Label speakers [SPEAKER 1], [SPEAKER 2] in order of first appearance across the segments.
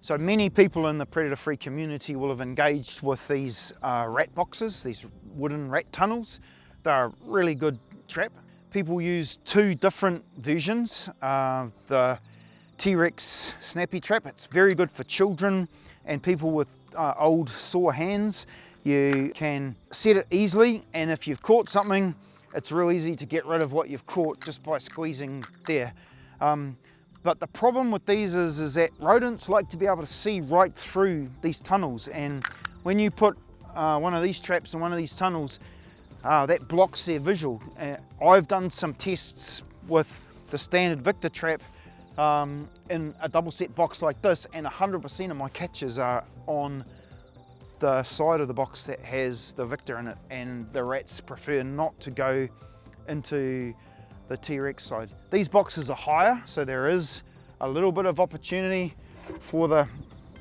[SPEAKER 1] So many people in the predator-free community will have engaged with these rat boxes, these wooden rat tunnels. They're a really good trap. People use two different versions. The T-Rex Snappy Trap, it's very good for children and people with old sore hands. You can set it easily, and if you've caught something, it's real easy to get rid of what you've caught just by squeezing there. But the problem with these is that rodents like to be able to see right through these tunnels, and when you put one of these traps in one of these tunnels, that blocks their visual. I've done some tests with the standard Victor trap in a double set box like this, and 100% of my catches are on the side of the box that has the Victor in it, and the rats prefer not to go into the T-Rex side. These boxes are higher, so there is a little bit of opportunity for the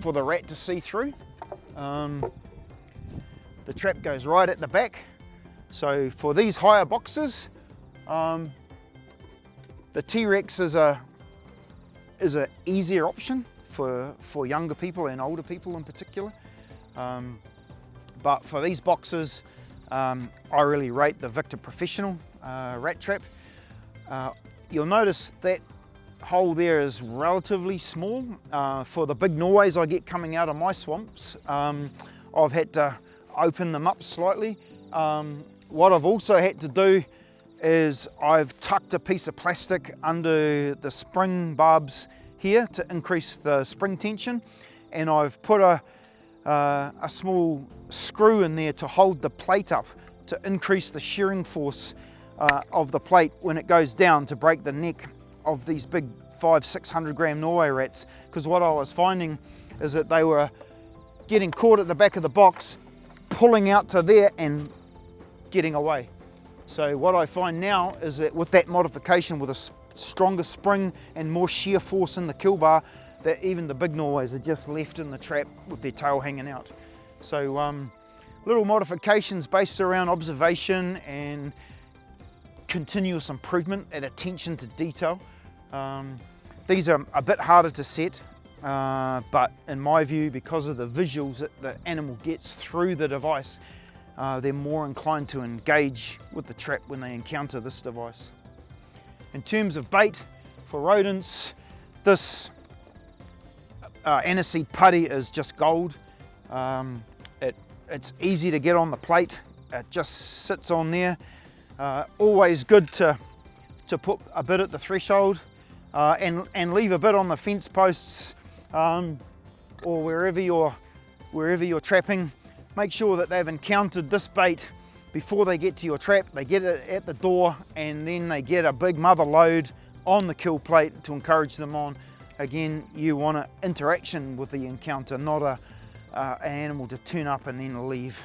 [SPEAKER 1] rat to see through. The trap goes right at the back. So for these higher boxes, the T-Rex is an easier option for younger people and older people in particular. But for these boxes, I really rate the Victor Professional rat trap. You'll notice that hole there is relatively small. For the big Norways I get coming out of my swamps, I've had to open them up slightly. What I've also had to do is I've tucked a piece of plastic under the spring barbs here to increase the spring tension, and I've put a small screw in there to hold the plate up to increase the shearing force of the plate when it goes down, to break the neck of these big 500-600 gram Norway rats. Because what I was finding is that they were getting caught at the back of the box, pulling out to there and getting away. So what I find now is that with that modification, with a stronger spring and more shear force in the kill bar, that even the big Norways are just left in the trap with their tail hanging out. So little modifications based around observation and continuous improvement and attention to detail. These are a bit harder to set, but in my view, because of the visuals that the animal gets through the device, they're more inclined to engage with the trap when they encounter this device. In terms of bait for rodents, this aniseed putty is just gold. It's easy to get on the plate. It just sits on there. Always good to put a bit at the threshold and leave a bit on the fence posts or wherever you're trapping. Make sure that they've encountered this bait before they get to your trap. They get it at the door, and then they get a big mother load on the kill plate to encourage them on. Again, you want an interaction with the encounter, not an animal to turn up and then leave.